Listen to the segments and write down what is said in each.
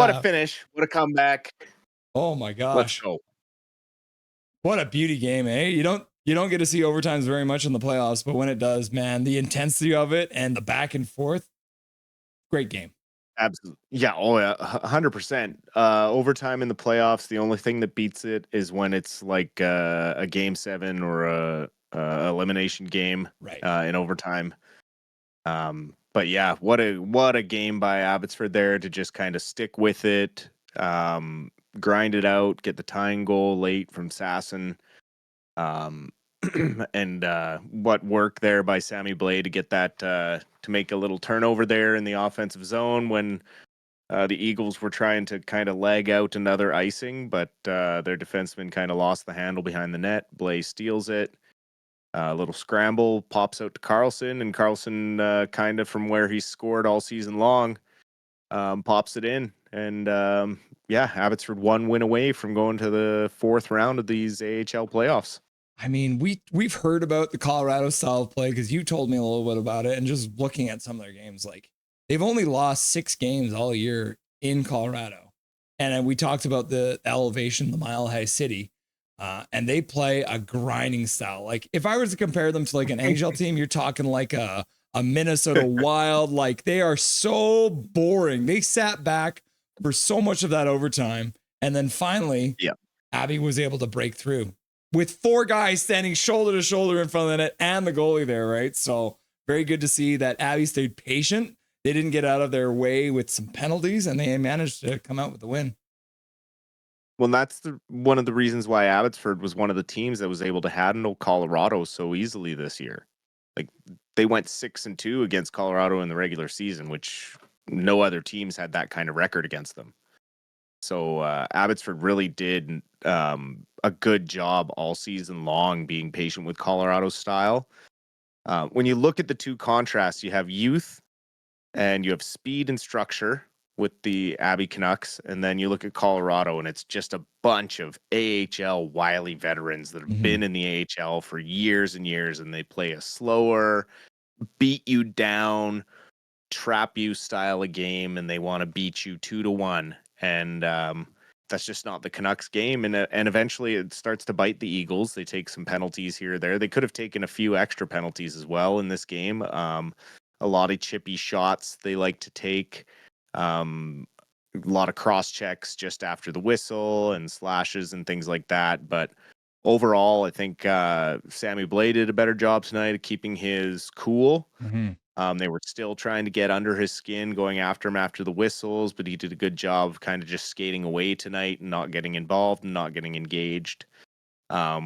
What a finish. What a comeback. Oh my Let's gosh. go. What a beauty game, eh? You don't get to see overtimes very much in the playoffs, but when it does, man, the intensity of it and the back and forth, great game. Absolutely. Yeah. Oh, yeah. 100%. Overtime in the playoffs, the only thing that beats it is when it's like a game 7 or a elimination game Right. in overtime. But yeah, what a game by Abbotsford there to just kind of stick with it, grind it out, get the tying goal late from Sasson. Um, and what work there by Sammy Blay to get that to make a little turnover there in the offensive zone when the Eagles were trying to kind of leg out another icing, but their defenseman kind of lost the handle behind the net. Blay steals it. A little scramble pops out to Carlson, and Carlson kind of from where he scored all season long pops it in. And yeah, Abbotsford 1 win away from going to the 4th round of these AHL playoffs. I mean, we've heard about the Colorado style of play because you told me a little bit about it, and just looking at some of their games, like they've only lost 6 games all year in Colorado, and then we talked about the elevation, the Mile High City, and they play a grinding style. Like if I was to compare them to like an NHL team, you're talking like a Minnesota Wild. Like they are so boring. They sat back for so much of that overtime, and then finally, Yeah. Abby was able to break through with 4 guys standing shoulder to shoulder in front of the net and the goalie there, right? So very good to see that Abby stayed patient. They didn't get out of their way with some penalties, and they managed to come out with the win. Well, that's one of the reasons why Abbotsford was one of the teams that was able to handle Colorado so easily this year. Like they went 6-2 against Colorado in the regular season, which no other teams had that kind of record against them. So Abbotsford really did a good job all season long being patient with Colorado's style. When you look at the two contrasts, you have youth and you have speed and structure with the Abbey Canucks, and then you look at Colorado and it's just a bunch of AHL wily veterans that have been in the AHL for years and years, and they play a slower, beat you down, trap you style of game, and they want to beat you 2-1. And that's just not the Canucks game. And eventually it starts to bite the Eagles. They take some penalties here or there. They could have taken a few extra penalties as well in this game. A lot of chippy shots they like to take. A lot of cross checks just after the whistle and slashes and things like that. But overall, I think Sammy Blay did a better job tonight of keeping his cool. They were still trying to get under his skin, going after him after the whistles, but he did a good job of kind of just skating away tonight and not getting involved and not getting engaged,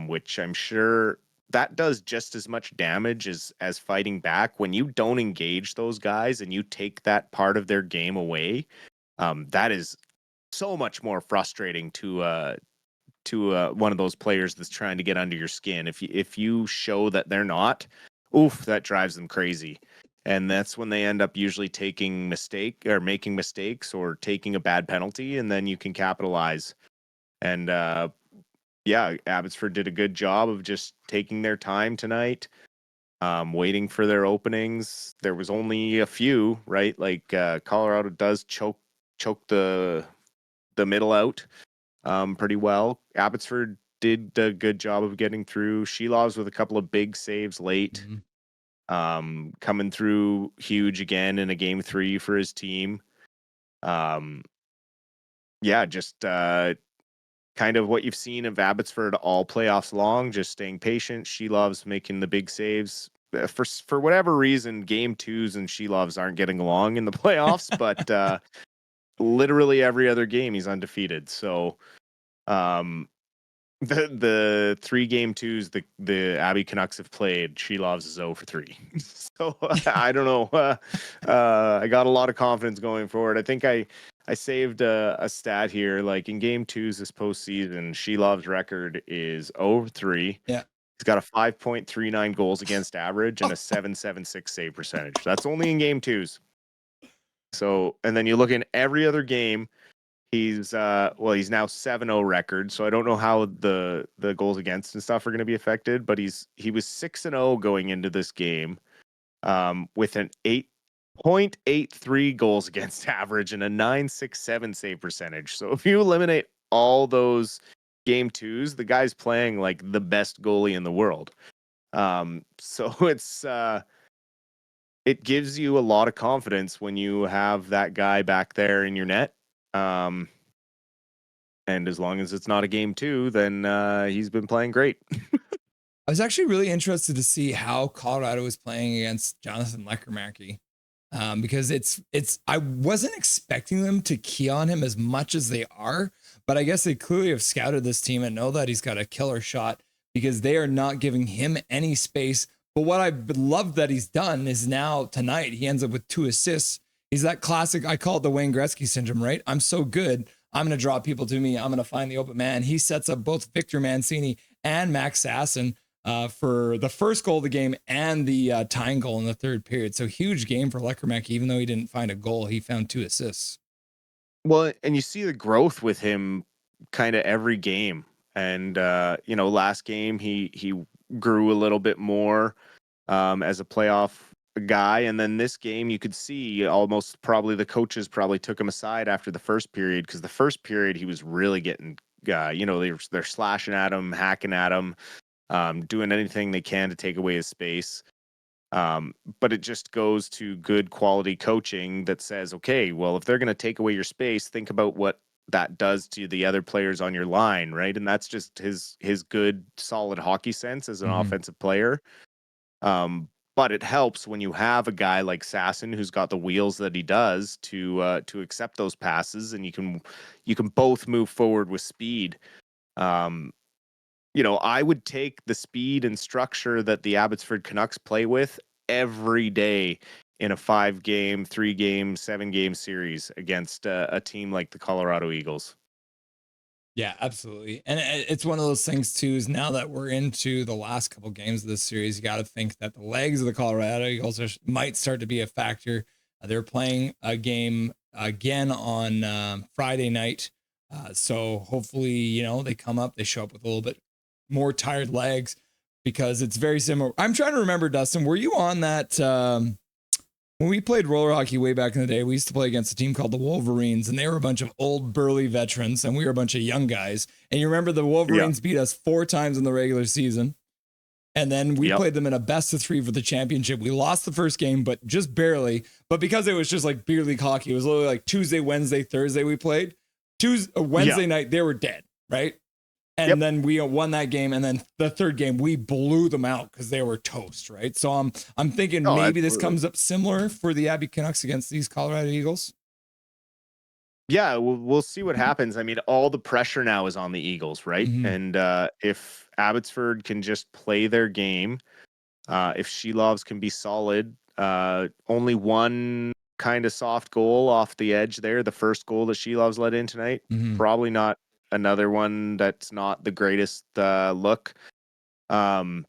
which I'm sure that does just as much damage as fighting back. When you don't engage those guys and you take that part of their game away, that is so much more frustrating to one of those players that's trying to get under your skin. If you show that they're not, that drives them crazy. And that's when they end up usually making mistakes or taking a bad penalty, and then you can capitalize. And yeah, Abbotsford did a good job of just taking their time tonight, waiting for their openings. There was only a few, right? Like Colorado does choke the middle out pretty well. Abbotsford did a good job of getting through. Silovs with a couple of big saves late. Coming through huge again in a game 3 for his team. Yeah, just kind of what you've seen of Abbotsford all playoffs long, just staying patient. Silovs making the big saves. For whatever reason, game 2s and Silovs aren't getting along in the playoffs, but literally every other game he's undefeated. So the 3 game 2s the Abbey Canucks have played, Silovs is 0 for 3. So I don't know. I got a lot of confidence going forward. I think I saved a stat here. Like in game 2s this postseason, Silovs' record is 0 for 3. Yeah. He's got a 5.39 goals against average and a 7.76 save percentage. That's only in game 2s. So, and then you look in every other game, he's now 7-0 record, so I don't know how the goals against and stuff are going to be affected, but he was 6-0 going into this game, with an .83 goals against average and a .967 save percentage. So if you eliminate all those game twos, the guy's playing like the best goalie in the world. So it gives you a lot of confidence when you have that guy back there in your net. And as long as it's not a game two, then he's been playing great. I was actually really interested to see how Colorado was playing against Jonathan Lekkerimäki. Because I wasn't expecting them to key on him as much as they are, but I guess they clearly have scouted this team and know that he's got a killer shot because they are not giving him any space. But what I love that he's done is now tonight he ends up with 2 assists. He's that classic, I call it the Wayne Gretzky syndrome, right? I'm so good, I'm going to draw people to me. I'm going to find the open man. He sets up both Victor Mancini and Max Sasson for the first goal of the game and the tying goal in the third period. So huge game for Lekkerimäki. Even though he didn't find a goal, he found 2 assists. Well, and you see the growth with him kind of every game. And last game he grew a little bit more as a playoff guy, and then this game you could see almost probably the coaches probably took him aside after the first period, because the first period he was really getting they're slashing at him, hacking at him, doing anything they can to take away his space. But it just goes to good quality coaching that says, okay, well, if they're going to take away your space, think about what that does to the other players on your line, right? And that's just his good, solid hockey sense as an offensive player. But it helps when you have a guy like Sasson who's got the wheels that he does to accept those passes, and you can both move forward with speed. I would take the speed and structure that the Abbotsford Canucks play with every day in a 5-game, 3-game, 7-game series against a team like the Colorado Eagles. Yeah, absolutely. And it's one of those things too, is now that we're into the last couple games of this series, you got to think that the legs of the Colorado Eagles might start to be a factor. They're playing a game again on Friday night. So hopefully, they come up, they show up with a little bit more tired legs, because it's very similar. I'm trying to remember, Dustin, were you on that when we played roller hockey way back in the day? We used to play against a team called the Wolverines, and they were a bunch of old burly veterans and we were a bunch of young guys. And you remember the Wolverines beat us 4 times in the regular season, and then we played them in a best of 3 for the championship. We lost the first game, but just barely. But because it was just like beer league hockey, it was literally like Tuesday, Wednesday, Thursday we played. Wednesday night they were dead, right? And then we won that game, and then the third game we blew them out because they were toast, right? So I'm thinking maybe absolutely this comes up similar for the Abbey Canucks against these Colorado Eagles. Yeah, we'll see what happens. I mean, all the pressure now is on the Eagles, right? And if Abbotsford can just play their game, if Silovs can be solid, only one kind of soft goal off the edge there, the first goal that Silovs let in tonight, probably not another one that's not the greatest look. If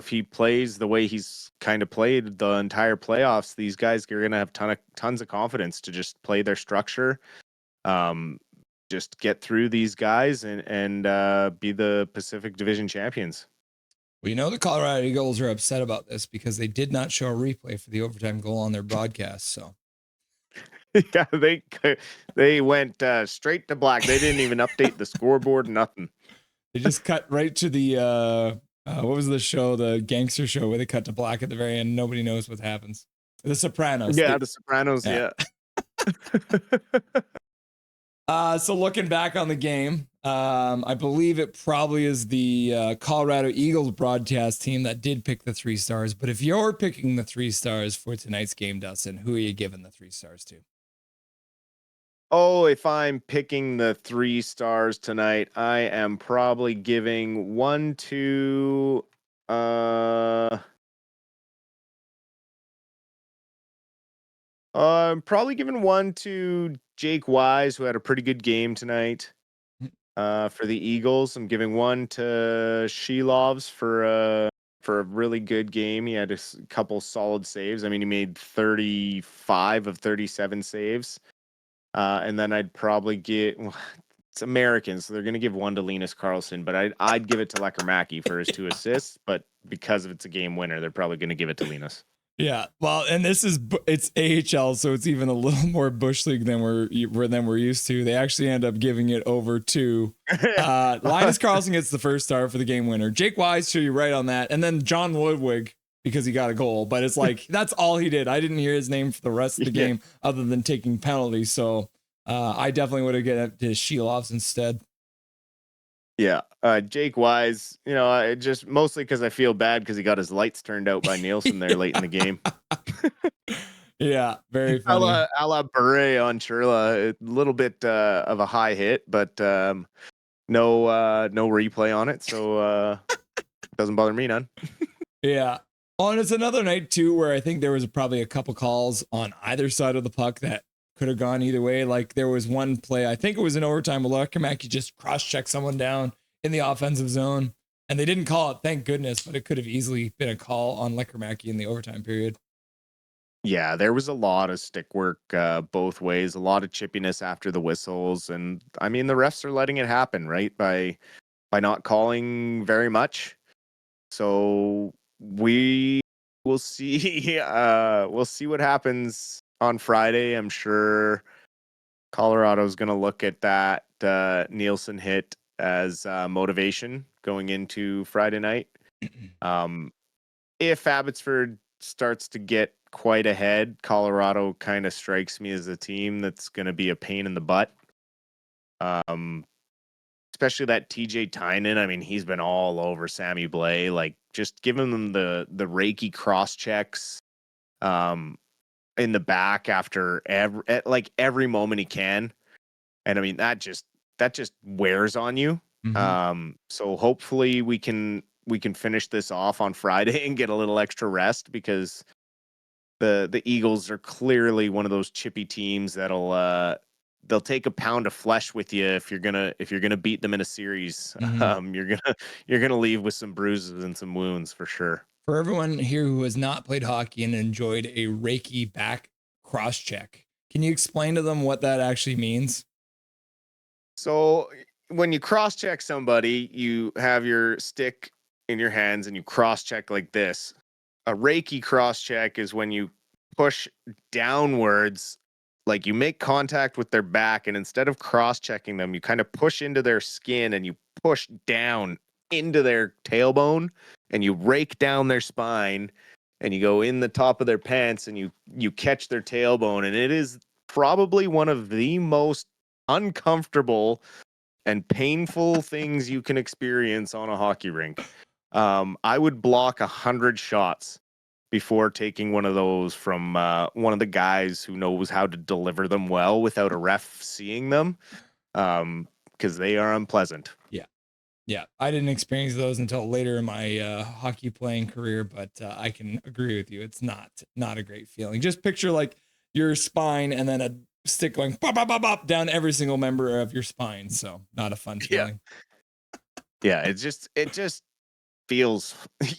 he plays the way he's kind of played the entire playoffs, these guys are going to have tons of confidence to just play their structure, just get through these guys and be the Pacific Division champions. Well, the Colorado Eagles are upset about this because they did not show a replay for the overtime goal on their broadcast. So yeah, they went straight to black. They didn't even update the scoreboard, nothing. They just cut right to the what was the show, the gangster show, where they cut to black at the very end. Nobody knows what happens. The Sopranos. Yeah, the Sopranos. Yeah. So looking back on the game, I believe it probably is the Colorado Eagles broadcast team that did pick the 3 stars. But if you're picking the 3 stars for tonight's game, Dustin, who are you giving the 3 stars to? Oh, if I'm picking the 3 stars tonight, I am probably giving one to I'm probably giving one to Jake Wise, who had a pretty good game tonight. For the Eagles, I'm giving one to Silovs for a really good game. He had a couple solid saves. I mean, he made 35 of 37 saves. And then I'd probably it's American, so they're going to give one to Linus Karlsson, but I'd give it to Lekkerimäki for his 2 assists. But because it's a game winner, they're probably going to give it to Linus. Yeah, well, and it's AHL, so it's even a little more bush league than we're used to. They actually end up giving it over to Linus Karlsson gets the first star for the game winner. Jake Wise, sure, you're right on that, and then John Woodwig because he got a goal. But it's like that's all he did. I didn't hear his name for the rest of the game other than taking penalties. So I definitely would have given it to Silovs instead. Yeah, Jake Wise, I just mostly because I feel bad because he got his lights turned out by Nielsen there late in the game. Yeah, very A funny. la Bure on Churla, a little bit of a high hit, but no replay on it, so doesn't bother me none. Yeah. Oh, and it's another night too where I think there was probably a couple calls on either side of the puck that could have gone either way. Like there was one play, I think it was in overtime, where Lekkerimäki just cross-checked someone down in the offensive zone, and they didn't call it, thank goodness, but it could have easily been a call on Lekkerimäki in the overtime period. Yeah, there was a lot of stick work both ways, a lot of chippiness after the whistles, and I mean the refs are letting it happen, right? By not calling very much. So we will see we'll see what happens on Friday. I'm sure Colorado's going to look at that Nielsen hit as motivation going into Friday night. If Abbotsford starts to get quite ahead, Colorado kind of strikes me as a team that's going to be a pain in the butt. Especially that TJ Tynan. I mean, he's been all over Sammy Blais, like just giving them the Reiki cross checks in the back after every moment he can. And I mean that just wears on you. So hopefully we can finish this off on Friday and get a little extra rest, because the Eagles are clearly one of those chippy teams that'll they'll take a pound of flesh with you if you're gonna beat them in a series. You're gonna leave with some bruises and some wounds for sure. For everyone here who has not played hockey and enjoyed a Reiki back cross check, can you explain to them what that actually means? So when you cross check somebody, you have your stick in your hands and you cross check like this. A Reiki cross check is when you push downwards, like you make contact with their back, and instead of cross checking them, you kind of push into their skin and you push down into their tailbone and you rake down their spine and you go in the top of their pants and you catch their tailbone. And it is probably one of the most uncomfortable and painful things you can experience on a hockey rink. I would block 100 shots before taking one of those from one of the guys who knows how to deliver them well without a ref seeing them, because they are unpleasant. Yeah, I didn't experience those until later in my hockey playing career, but I can agree with you. It's not a great feeling. Just picture like your spine and then a stick going pop, pop, pop, pop down every single member of your spine. So not a fun feeling. Yeah, it just feels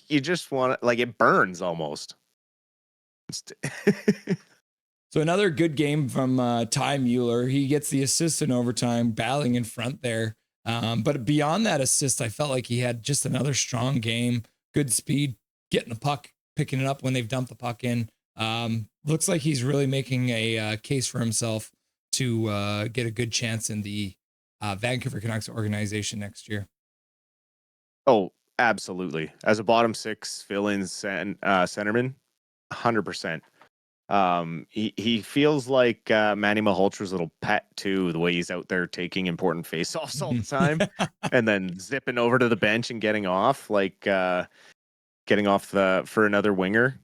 you just want to, like, it burns almost. So another good game from Ty Mueller. He gets the assist in overtime, battling in front there. But beyond that assist, I felt like he had just another strong game, good speed, getting the puck, picking it up when they've dumped the puck in. Looks like he's really making a case for himself to get a good chance in the Vancouver Canucks organization next year. Oh, absolutely. As a bottom six fill-in centerman, 100%. He feels like Manny Malholtra's little pet too, the way he's out there taking important faceoffs all the time and then zipping over to the bench and getting off for another winger.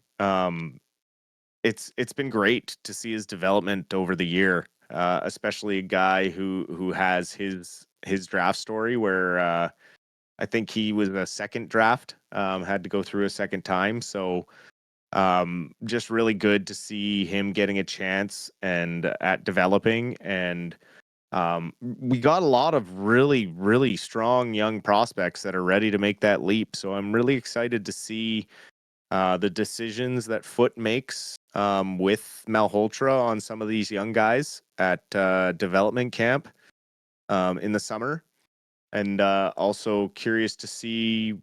It's been great to see his development over the year, especially a guy who has his draft story where I think he was a second draft, had to go through a second time. So just really good to see him getting a chance and at developing. And we got a lot of really, really strong young prospects that are ready to make that leap. So I'm really excited to see the decisions that Foote makes with Malhotra on some of these young guys at development camp in the summer. And also curious to see,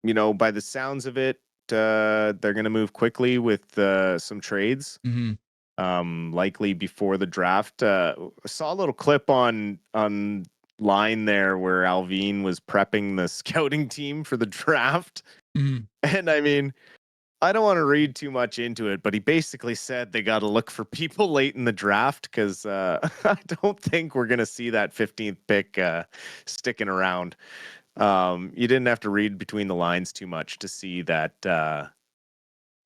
by the sounds of it, they're going to move quickly with some trades. Likely before the draft. I saw a little clip on line there where Alvin was prepping the scouting team for the draft. And I mean, I don't want to read too much into it, but he basically said they got to look for people late in the draft because I don't think we're going to see that 15th pick sticking around. You didn't have to read between the lines too much to see that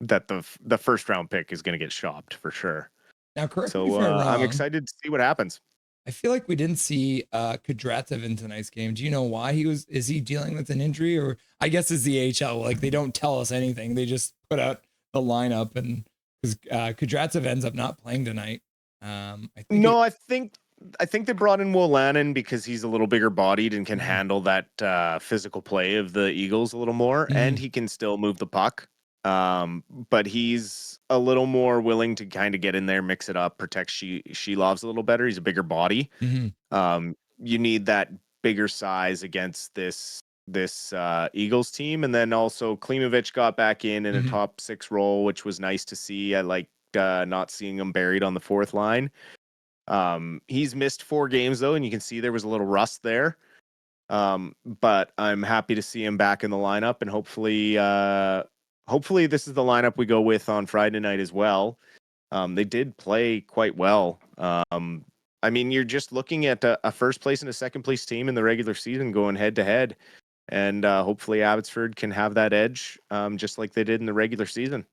that the first round pick is going to get shopped for sure. Now, correct me if I'm wrong. I'm excited to see what happens. I feel like we didn't see Kudratsev in tonight's game. Do you know why is he dealing with an injury, or I guess it's the AHL? Like they don't tell us anything. They just put out the lineup, and because Kudratsev ends up not playing tonight. I think they brought in Wolanin because he's a little bigger bodied and can handle that physical play of the Eagles a little more, and he can still move the puck. But he's a little more willing to kind of get in there, mix it up, protect Silovs a little better. He's a bigger body. You need that bigger size against this Eagles team. And then also Klimovich got back in a top 6 role, which was nice to see. I like not seeing him buried on the 4th line. He's missed 4 games though, and you can see there was a little rust there. But I'm happy to see him back in the lineup, and hopefully this is the lineup we go with on Friday night as well. They did play quite well. I mean, you're just looking at a first place and a second place team in the regular season going head to head. And hopefully Abbotsford can have that edge just like they did in the regular season.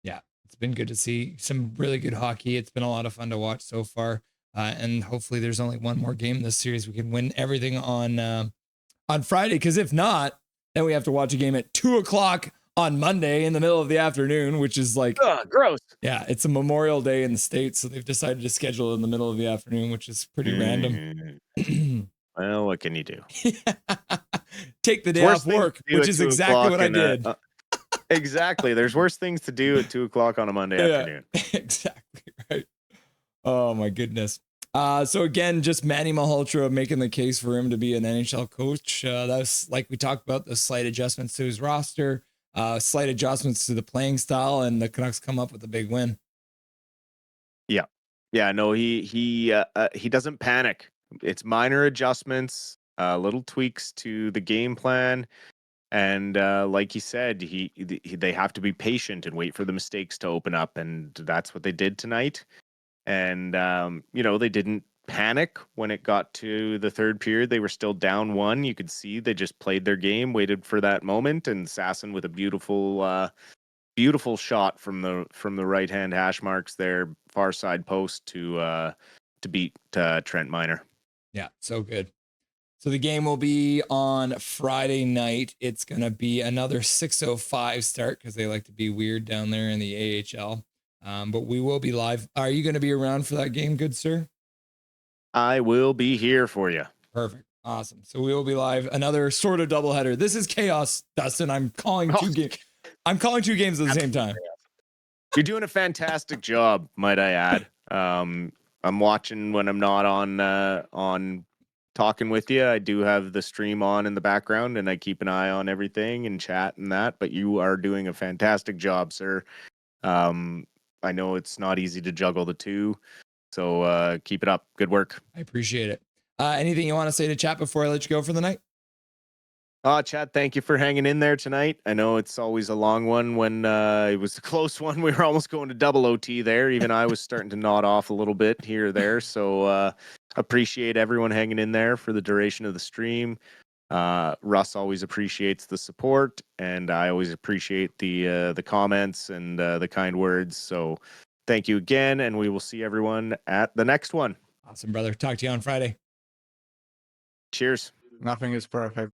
Yeah, it's been good to see some really good hockey. It's been a lot of fun to watch so far. And hopefully there's only one more game in this series. We can win everything on Friday, because if not, then we have to watch a game at 2:00 on Monday in the middle of the afternoon, which is like gross. Yeah, it's a Memorial Day in the States, so they've decided to schedule it in the middle of the afternoon, which is pretty random. Well, what can you do? Take the day off work, which is exactly what I did. Exactly. There's worse things to do at 2:00 on a Monday afternoon. Exactly right. Oh my goodness. So again, just Manny Malhotra making the case for him to be an NHL coach. That's like we talked about, the slight adjustments to his roster. Slight adjustments to the playing style, and the Canucks come up with a big win. Yeah. No, he doesn't panic. It's minor adjustments, little tweaks to the game plan, and like you said, they have to be patient and wait for the mistakes to open up, and that's what they did tonight. And they didn't panic when it got to the 3rd period. They were still down 1. You could see they just played their game, waited for that moment, and Sasson with a beautiful shot from the right hand hash marks there, far side post to beat Trent Miner. Yeah, so good. So the game will be on Friday night. It's gonna be another 6:05 start because they like to be weird down there in the AHL. But we will be live. Are you going to be around for that game, good sir? I will be here for you. Perfect. Awesome. So we will be live. Another sort of doubleheader. This is chaos, Dustin. I'm calling 2 games. I'm calling 2 games at the same time. You're doing a fantastic job, might I add. I'm watching when I'm not on talking with you. I do have the stream on in the background, and I keep an eye on everything and chat and that. But you are doing a fantastic job, sir. I know it's not easy to juggle the 2, so keep it up. Good work. I appreciate it. Anything you want to say to chat before I let you go for the night? Chad, thank you for hanging in there tonight. I know it's always a long one when it was a close one. We were almost going to double OT there. Even I was starting to nod off a little bit here or there. So appreciate everyone hanging in there for the duration of the stream. Russ always appreciates the support, and I always appreciate the comments and the kind words. So thank you again, and we will see everyone at the next one. Awesome, brother. Talk to you on Friday. Cheers. Nothing is perfect.